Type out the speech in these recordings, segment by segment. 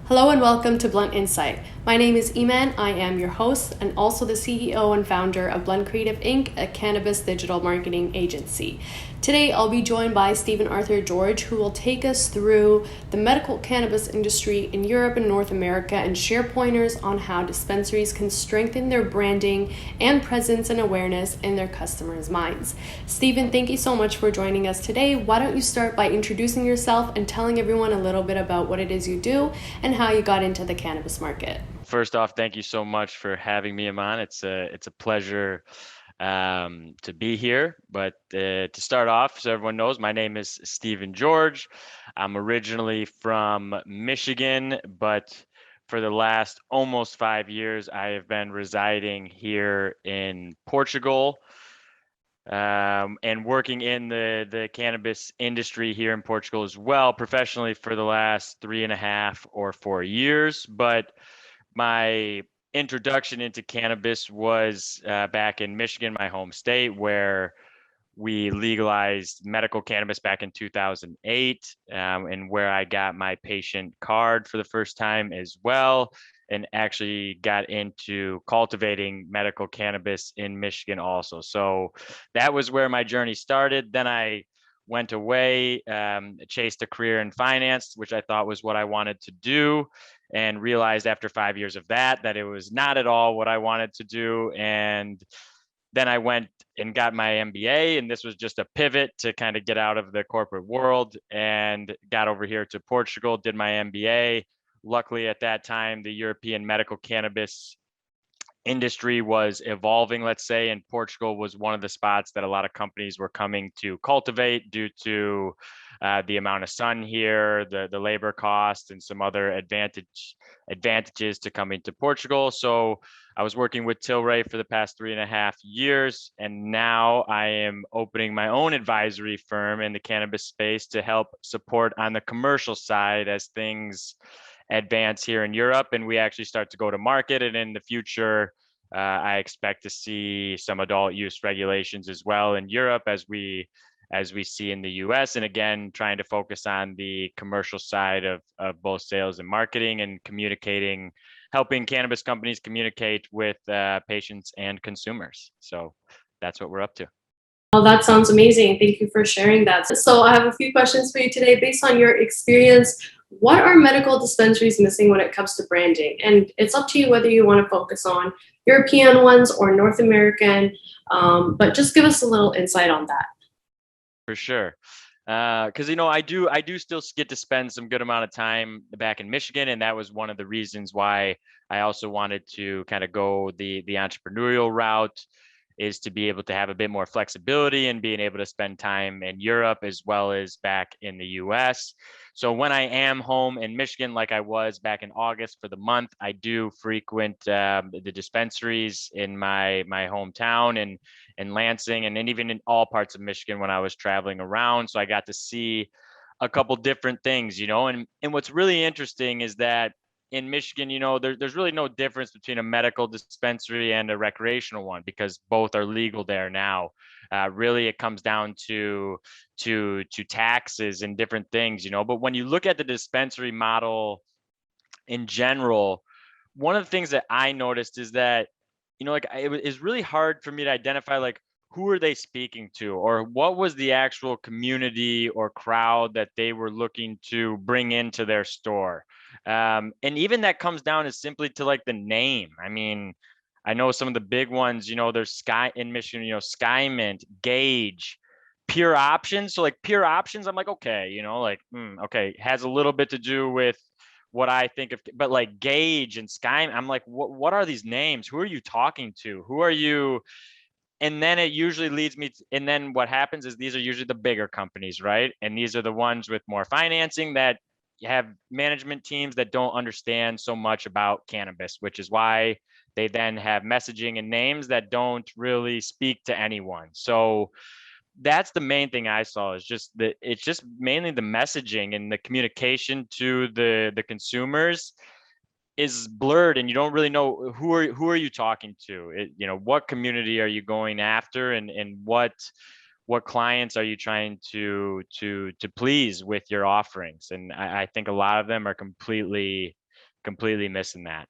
Hello and welcome to Blunt Insight. My name is Iman. I am your host and also the CEO and founder of Blunt Creative Inc., a cannabis digital marketing agency. Today I'll be joined by Stephen Arthur George, who will take us through the medical cannabis industry in Europe and North America and share pointers on how dispensaries can strengthen their branding and presence and awareness in their customers' minds. Stephen, thank you so much for joining us today. Why don't you start by introducing yourself and telling everyone a little bit about what it is you do and how you got into the cannabis market. First off, thank you so much for having me, Aman. It's a pleasure to be here. But to start off, so everyone knows, my name is Stephen George. I'm originally from Michigan, but for the last almost 5 years, I have been residing here in Portugal and working in the cannabis industry here in Portugal as well, professionally for the last 3.5 or 4 years. But my introduction into cannabis was back in Michigan, my home state, where we legalized medical cannabis back in 2008, and where I got my patient card for the first time as well, and actually got into cultivating medical cannabis in Michigan also. So that was where my journey started. Then I went away, chased a career in finance, which I thought was what I wanted to do, and realized after 5 years of that it was not at all what I wanted to do. And then I went and got my MBA, and this was just a pivot to kind of get out of the corporate world and got over here to Portugal, did my MBA. Luckily, at that time, the European medical cannabis industry was evolving, let's say, and Portugal was one of the spots that a lot of companies were coming to cultivate due to the amount of sun here, the labor cost, and some other advantages to coming to Portugal. So I was working with Tilray for the past 3.5 years, and now I am opening my own advisory firm in the cannabis space to help support on the commercial side as things advance here in Europe and we actually start to go to market. And in the future, I expect to see some adult use regulations as well in Europe as we see in the US. And again, trying to focus on the commercial side of both sales and marketing and communicating, helping cannabis companies communicate with patients and consumers. So that's what we're up to. Well, that sounds amazing. Thank you for sharing that. So, I have a few questions for you today. Based on your experience, what are medical dispensaries missing when it comes to branding? And it's up to you whether you want to focus on European ones or North American, but just give us a little insight on that. For sure. Because I do still get to spend some good amount of time back in Michigan, and that was one of the reasons why I also wanted to kind of go the entrepreneurial route, is to be able to have a bit more flexibility and being able to spend time in Europe as well as back in the US. So when I am home in Michigan, like I was back in August for the month, I do frequent the dispensaries in my hometown and in Lansing, and then even in all parts of Michigan when I was traveling around. So I got to see a couple different things, and what's really interesting is that in Michigan, there's really no difference between a medical dispensary and a recreational one because both are legal there now. Really, it comes down to taxes and different things, But when you look at the dispensary model in general, one of the things that I noticed is that, like it's really hard for me to identify like who are they speaking to or what was the actual community or crowd that they were looking to bring into their store. And even that comes down as simply to like the name. I mean, I know some of the big ones, there's Sky in Michigan, Skymint, Gauge, Pure Options. So like Pure Options, I'm like, okay, okay, has a little bit to do with what I think of, but like Gauge and Sky, I'm like, what are these names? Who are you talking to? Who are you? And then it usually leads me to, and then what happens is these are usually the bigger companies, right? And these are the ones with more financing that have management teams that don't understand so much about cannabis, which is why they then have messaging and names that don't really speak to anyone. So that's the main thing I saw, is just that it's just mainly the messaging and the communication to the consumers is blurred, and you don't really know who are you talking to. What community are you going after, and what clients are you trying to please with your offerings. And I think a lot of them are completely completely missing that.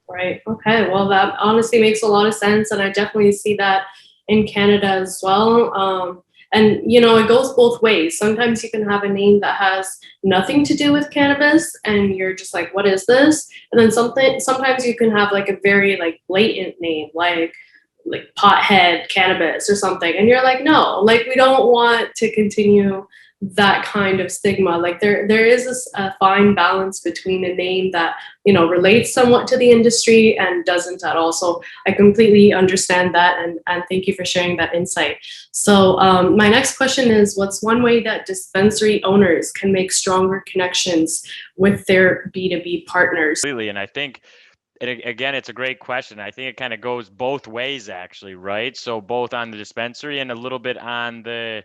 Right. Okay. Well, that honestly makes a lot of sense, and I definitely see that in Canada as well. And it goes both ways. Sometimes you can have a name that has nothing to do with cannabis, and you're just like, "What is this?" And then sometimes you can have like a very like blatant name, like pothead cannabis or something, and you're like, "No, like we don't want to continue that kind of stigma." Like there is a fine balance between a name that relates somewhat to the industry and doesn't at all. So I completely understand that, and thank you for sharing that insight. So my next question is, what's one way that dispensary owners can make stronger connections with their B2B partners? Completely. And I think again, it's a great question. I think it kind of goes both ways actually, right? So both on the dispensary and a little bit on their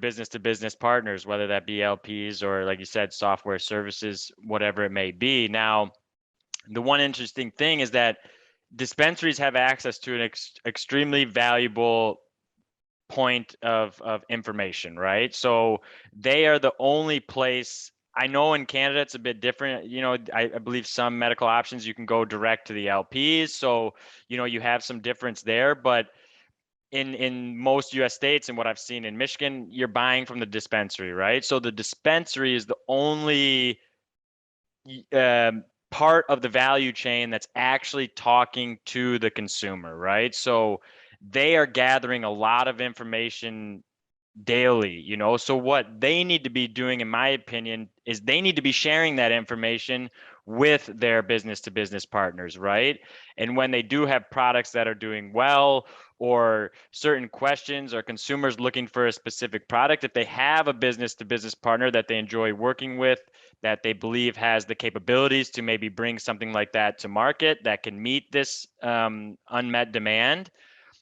business to business partners, whether that be LPs or, like you said, software services, whatever it may be. Now, the one interesting thing is that dispensaries have access to an extremely valuable point of information, right? So they are the only place. I know in Canada it's a bit different. I believe some medical options you can go direct to the LPs. So, you have some difference there, but in most US states and what I've seen in Michigan, you're buying from the dispensary, right? So the dispensary is the only part of the value chain that's actually talking to the consumer, right? So they are gathering a lot of information daily. So what they need to be doing, in my opinion, is they need to be sharing that information with their business to business partners, right? And when they do have products that are doing well, or certain questions, or consumers looking for a specific product, if they have a business to business partner that they enjoy working with, that they believe has the capabilities to maybe bring something like that to market that can meet this unmet demand,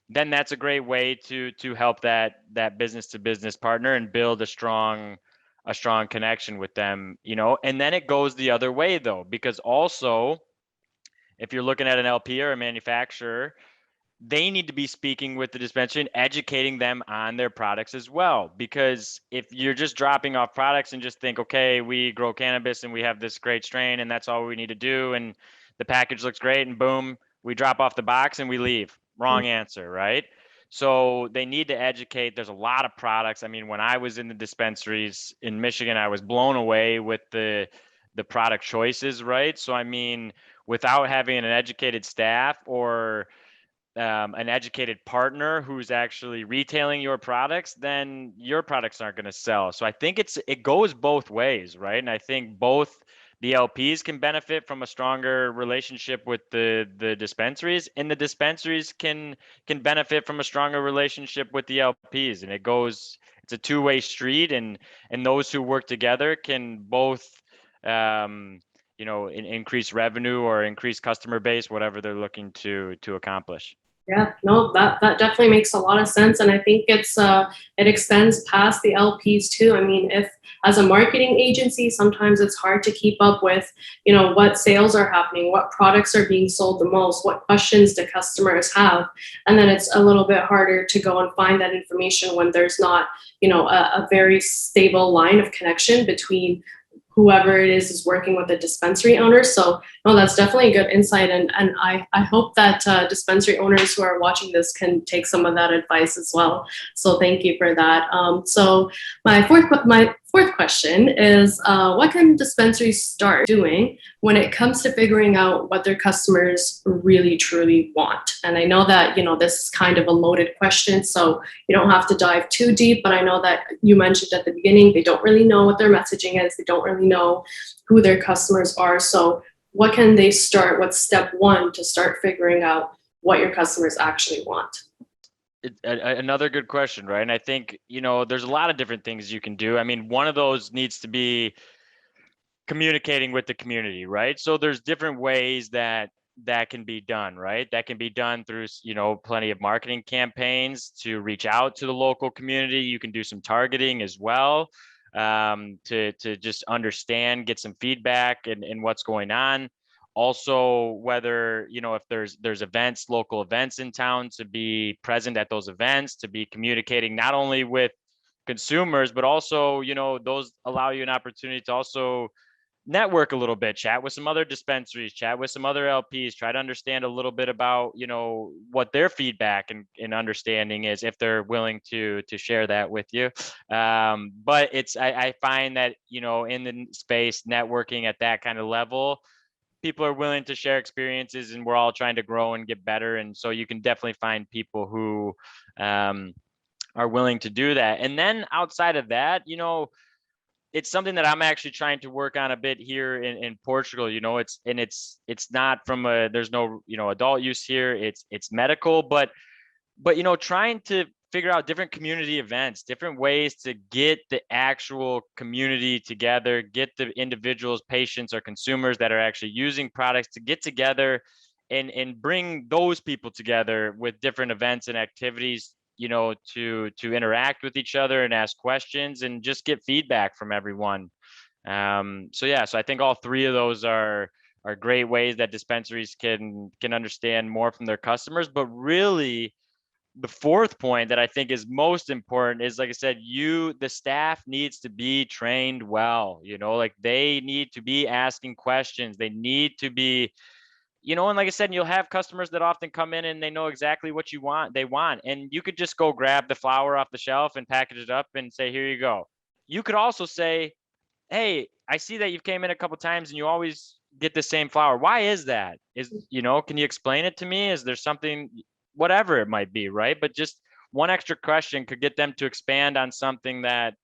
then that's a great way to help that business to business partner and build a strong connection with them. And then it goes the other way though, because also if you're looking at an LP or a manufacturer, they need to be speaking with the dispensary and educating them on their products as well. Because if you're just dropping off products and just think, okay, we grow cannabis and we have this great strain and that's all we need to do, and the package looks great, and boom, we drop off the box and we leave. Wrong answer, right? So they need to educate. There's a lot of products. I mean, when I was in the dispensaries in Michigan, I was blown away with the product choices, right? So I mean, without having an educated staff or an educated partner who's actually retailing your products, then your products aren't going to sell. So I think it goes both ways, right? And I think both the LPs can benefit from a stronger relationship with the dispensaries, and the dispensaries can benefit from a stronger relationship with the LPs. And it's a two-way street, and those who work together can both increase revenue or increase customer base, whatever they're looking to accomplish. Yeah, no, that definitely makes a lot of sense, and I think it extends past the LPs too. I mean, if as a marketing agency, sometimes it's hard to keep up with, what sales are happening, what products are being sold the most, what questions do customers have, and then it's a little bit harder to go and find that information when there's not, a very stable line of connection between whoever it is working with the dispensary owner. So no, that's definitely a good insight. And I hope that dispensary owners who are watching this can take some of that advice as well. So thank you for that. So my fourth question is, what can dispensaries start doing when it comes to figuring out what their customers really truly want? And I know that, this is kind of a loaded question, so you don't have to dive too deep, but I know that you mentioned at the beginning, they don't really know what their messaging is. They don't really know who their customers are. So what can they start? What's step one to start figuring out what your customers actually want? Another good question, right? And I think, there's a lot of different things you can do. I mean, one of those needs to be communicating with the community, right? So there's different ways that can be done, right? That can be done through, plenty of marketing campaigns to reach out to the local community. You can do some targeting as well, to just understand, get some feedback and what's going on. Also, whether, if there's events, local events in town, to be present at those events, to be communicating not only with consumers, but also, those allow you an opportunity to also network a little bit, chat with some other dispensaries, chat with some other LPs, try to understand a little bit about, what their feedback and understanding is, if they're willing to share that with you. But I find that, in the space, networking at that kind of level, people are willing to share experiences, and we're all trying to grow and get better. And so you can definitely find people who are willing to do that. And then outside of that, it's something that I'm actually trying to work on a bit here in Portugal. It's not from there's no, adult use here. It's medical, but trying to figure out different community events, different ways to get the actual community together, get the individuals, patients, or consumers that are actually using products to get together and bring those people together with different events and activities, to interact with each other and ask questions and just get feedback from everyone. So I think all three of those are great ways that dispensaries can understand more from their customers. But really, the fourth point that I think is most important is, like I said, the staff needs to be trained well. Like, they need to be asking questions. They need to be, and like I said, you'll have customers that often come in and they know exactly what they want, and you could just go grab the flower off the shelf and package it up and say, here you go. You could also say, hey, I see that you've came in a couple times and you always get the same flower. Why is that? Can you explain it to me? Is there something, whatever it might be, right? But just one extra question could get them to expand on something that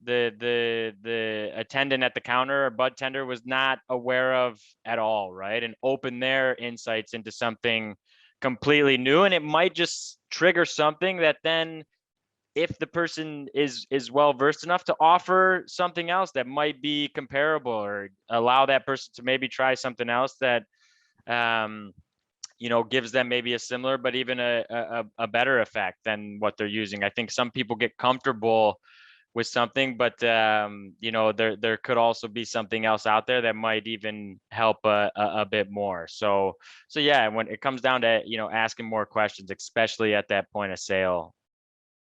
the attendant at the counter or bud tender was not aware of at all, right? And open their insights into something completely new. And it might just trigger something that then, if the person is well versed enough, to offer something else that might be comparable, or allow that person to maybe try something else that um gives them maybe a similar but even a better effect than what they're using. I think some people get comfortable with something, but there could also be something else out there that might even help a bit more. So yeah, when it comes down to asking more questions, especially at that point of sale.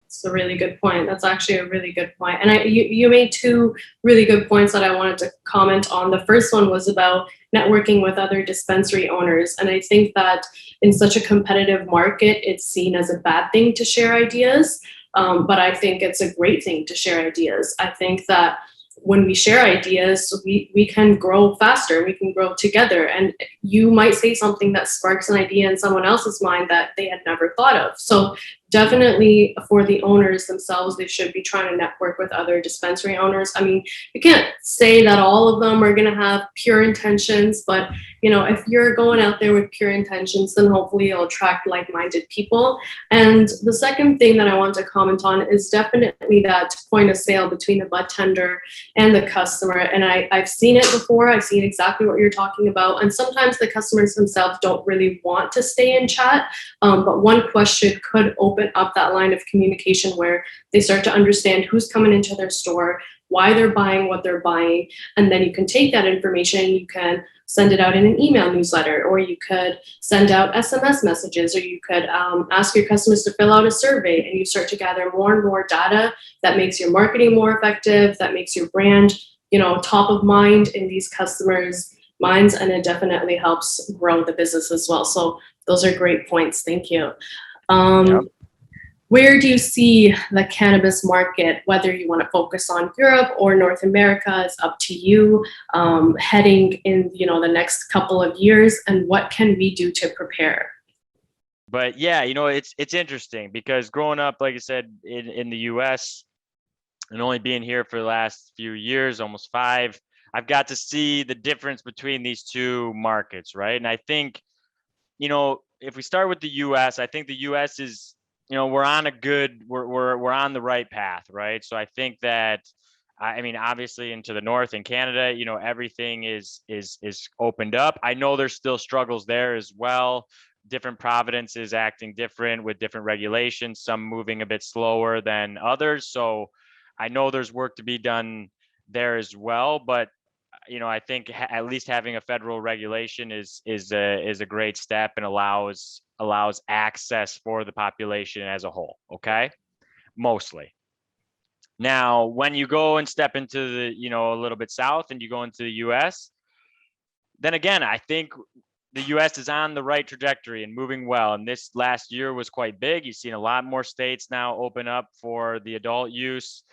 It's a really good point. That's actually a really good point. And you made two really good points that I wanted to comment on. The first one was about networking with other dispensary owners. And I think that in such a competitive market, it's seen as a bad thing to share ideas. But I think it's a great thing to share ideas. I think that when we share ideas, we can grow faster, we can grow together. And you might say something that sparks an idea in someone else's mind that they had never thought of. So definitely for the owners themselves, they should be trying to network with other dispensary owners. I mean, you can't say that all of them are going to have pure intentions, but if you're going out there with pure intentions, then hopefully you'll attract like-minded people. And the second thing that I want to comment on is definitely that point of sale between the bud tender and the customer. And I've seen it before. I've seen exactly what you're talking about. And sometimes the customers themselves don't really want to stay in chat, but one question could open up that line of communication where they start to understand who's coming into their store, why they're buying what they're buying. And then you can take that information, you can send it out in an email newsletter, or you could send out SMS messages, or you could ask your customers to fill out a survey, and you start to gather more and more data that makes your marketing more effective, that makes your brand, top of mind in these customers' minds, and it definitely helps grow the business as well. So those are great points. Thank you. Yep. Where do you see the cannabis market, whether you want to focus on Europe or North America, it's up to you, heading in the next couple of years, and what can we do to prepare? But yeah, it's interesting because growing up, like I said, in the US and only being here for the last few years, almost 5, I've got to see the difference between these two markets, right? And I think, if we start with the US, I think the US is, we're on we're on the right path, right? So I think that, I mean, obviously into the north in Canada, everything is opened up. I know there's still struggles there as well. Different provinces acting different with different regulations, some moving a bit slower than others. So I know there's work to be done there as well. But I think at least having a federal regulation is a great step, and allows access for the population as a whole. Okay, mostly. Now, when you go and step into the, a little bit south and you go into the US, then again, I think the US is on the right trajectory and moving well. And this last year was quite big. You've seen a lot more states now open up for the adult use,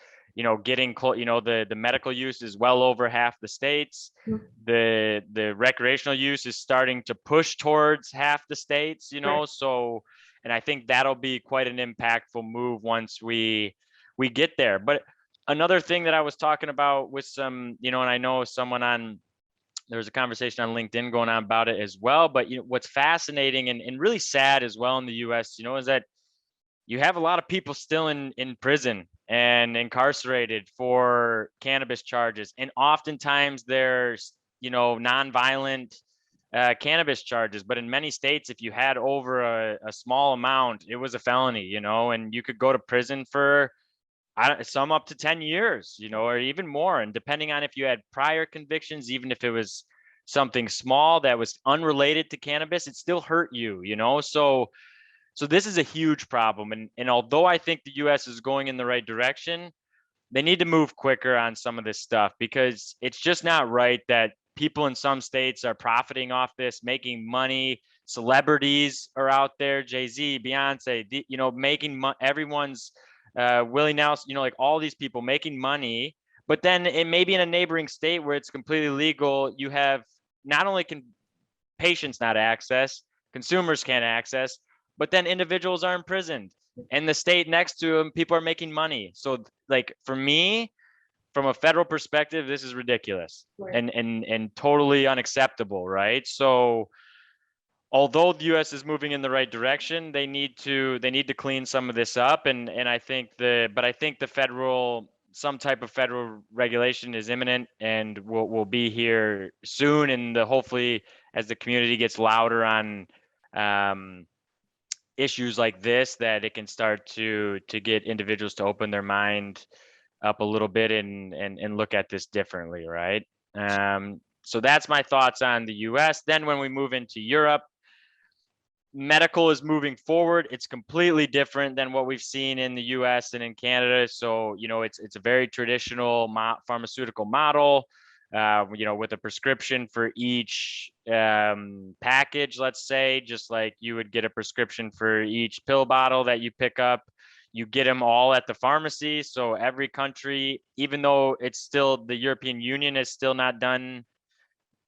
getting close, the medical use is well over half the states. The recreational use is starting to push towards half the states, Right. so, and I think that'll be quite an impactful move once we get there. But another thing that I was talking about with some, and I know someone on, there was a conversation on LinkedIn going on about it as well. But what's fascinating and really sad as well in the US, is that you have a lot of people still in prison and incarcerated for cannabis charges. And oftentimes there's, nonviolent cannabis charges. But in many states, if you had over a small amount, it was a felony, and you could go to prison for some up to 10 years, or even more. And depending on if you had prior convictions, even if it was something small that was unrelated to cannabis, it still hurt you, so this is a huge problem. And although I think the US is going in the right direction, they need to move quicker on some of this stuff, because it's just not right that people in some states are profiting off this, making money. Celebrities are out there, Jay-Z, Beyonce, making everyone's Willie Nelson, like all these people making money. But then it may be in a neighboring state where it's completely legal. You have not only can patients not access, consumers can't access, but then individuals are imprisoned. And the state next to them, people are making money. So, like, for me, from a federal perspective, this is ridiculous. Right. And totally unacceptable, right? So although the US is moving in the right direction, they need to clean some of this up. And I think the federal, some type of federal regulation is imminent and will be here soon. And hopefully, as the community gets louder on issues like this, that it can start to get individuals to open their mind up a little bit and look at this differently, right? So that's my thoughts on the US. Then when we move into Europe, medical is moving forward. It's completely different than what we've seen in the US and in Canada. So, it's a very traditional pharmaceutical model, with a prescription for each package, let's say, just like you would get a prescription for each pill bottle that you pick up. You get them all at the pharmacy. So every country, even though it's still, the European Union is still not done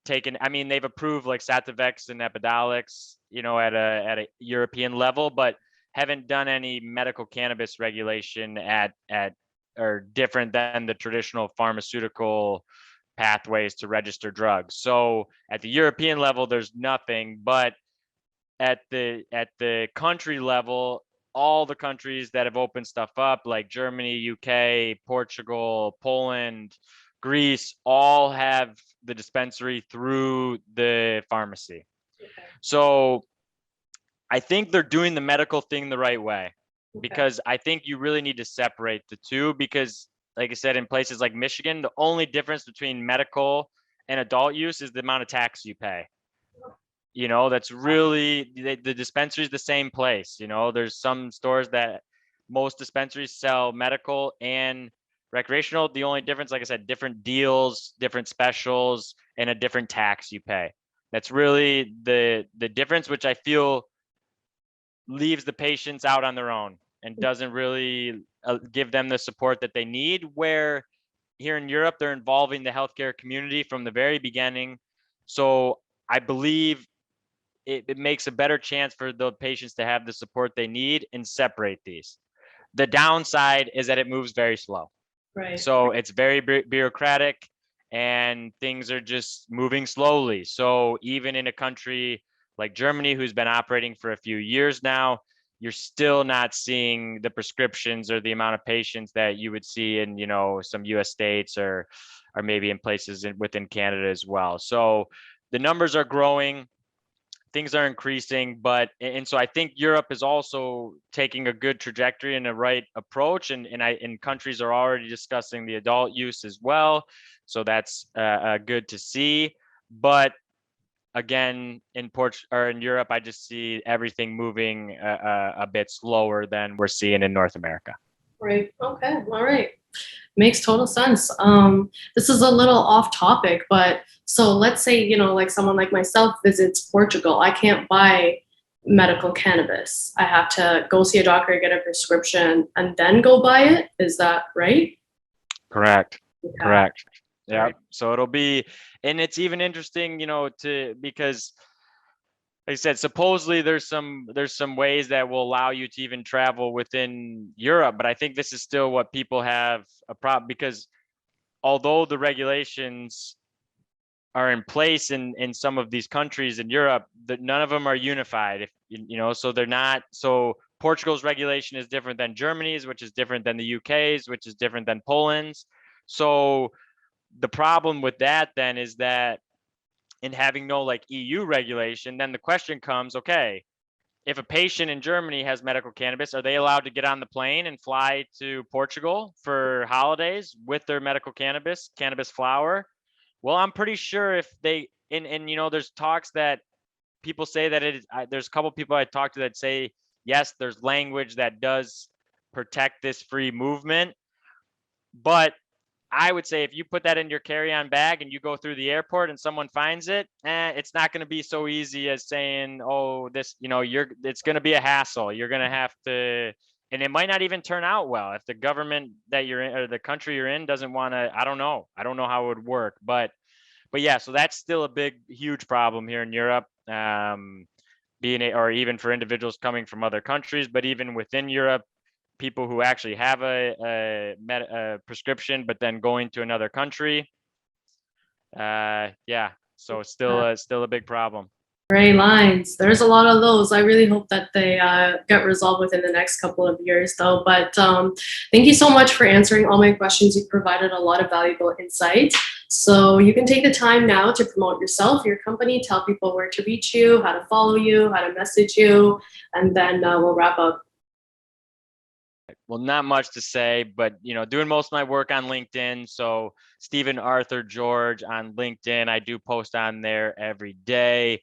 taken. I mean, they've approved like Sativex and Epidiolex, at a European level, but haven't done any medical cannabis regulation at or different than the traditional pharmaceutical pathways to register drugs. So at the European level, there's nothing. But at the country level, all the countries that have opened stuff up, like Germany, UK, Portugal, Poland, Greece, all have the dispensary through the pharmacy. Okay. So I think they're doing the medical thing the right way, Okay. because I think you really need to separate the two. Because, like I said, in places like Michigan, the only difference between medical and adult use is the amount of tax you pay. That's really, the dispensary is the same place. There's some stores that, most dispensaries sell medical and recreational. The only difference, like I said, different deals, different specials, and a different tax you pay. That's really the difference, which I feel leaves the patients out on their own and doesn't really give them the support that they need. Where here in Europe, they're involving the healthcare community from the very beginning. So I believe it makes a better chance for the patients to have the support they need and separate these. The downside is that it moves very slow. Right. So it's very bureaucratic and things are just moving slowly. So even in a country like Germany, who's been operating for a few years now, you're still not seeing the prescriptions or the amount of patients that you would see in, some US states or maybe in places within Canada as well. So the numbers are growing, things are increasing. And so I think Europe is also taking a good trajectory and a right approach, and countries are already discussing the adult use as well. So that's good to see. But again, in Europe, I just see everything moving a bit slower than we're seeing in North America. Right. Okay. All right. Makes total sense. This is a little off topic, but so let's say, like someone like myself visits Portugal. I can't buy medical cannabis. I have to go see a doctor, get a prescription, and then go buy it. Is that right? Correct. Okay. Correct. All Yeah. right. So it'll be, and it's even interesting, because like I said, supposedly there's some ways that will allow you to even travel within Europe, but I think this is still what people have a problem because although the regulations are in place in some of these countries in Europe, that none of them are unified. If so they're not. So Portugal's regulation is different than Germany's, which is different than the UK's, which is different than Poland's. So the problem with that then is that in having no like EU regulation, then the question comes, okay, if a patient in Germany has medical cannabis, are they allowed to get on the plane and fly to Portugal for holidays with their medical cannabis flower? Well, I'm pretty sure if they and there's talks that people say that there's a couple people I talked to that say yes, there's language that does protect this free movement, but I would say if you put that in your carry-on bag and you go through the airport and someone finds it, it's not going to be so easy as saying, "Oh, this," it's going to be a hassle. You're going to have to, and it might not even turn out well if the government that you're in or the country you're in doesn't want to. I don't know. I don't know how it would work, but yeah, so that's still a big, huge problem here in Europe. Or even for individuals coming from other countries, but even within Europe, people who actually have a prescription, but then going to another country. Yeah, so it's still a big problem. Gray lines. There's a lot of those. I really hope that they get resolved within the next couple of years, though. But thank you so much for answering all my questions. You provided a lot of valuable insight. So you can take the time now to promote yourself, your company, tell people where to reach you, how to follow you, how to message you, and then we'll wrap up. Well, not much to say, but doing most of my work on LinkedIn. So Stephen Arthur George on LinkedIn. I do post on there every day,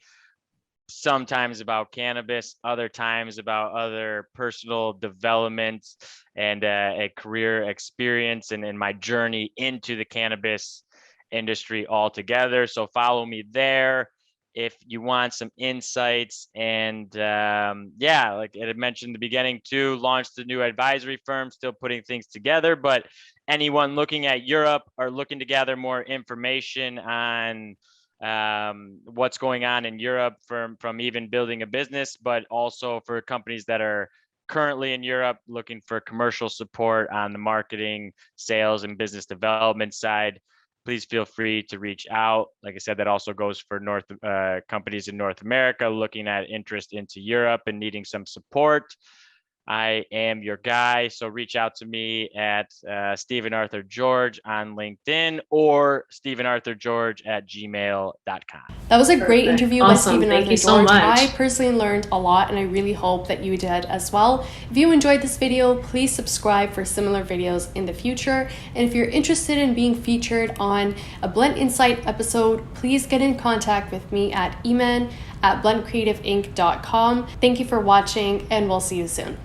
sometimes about cannabis, other times about other personal development and a career experience and my journey into the cannabis industry altogether. So follow me there if you want some insights. And yeah, like I had mentioned in the beginning too, launched a new advisory firm, still putting things together. But anyone looking at Europe or looking to gather more information on what's going on in Europe from even building a business, but also for companies that are currently in Europe looking for commercial support on the marketing, sales, and business development side, please feel free to reach out. Like I said, that also goes for companies in North America looking at interest into Europe and needing some support. I am your guy. So reach out to me at Stephen Arthur George on LinkedIn or StephenArthurGeorge@gmail.com. That was a great interview by Awesome. Stephen Thank Arthur you so George. much. I personally learned a lot, and I really hope that you did as well. If you enjoyed this video, please subscribe for similar videos in the future. And if you're interested in being featured on a Blend Insight episode, please get in contact with me at eman@blendcreativeinc.com. Thank you for watching, and we'll see you soon.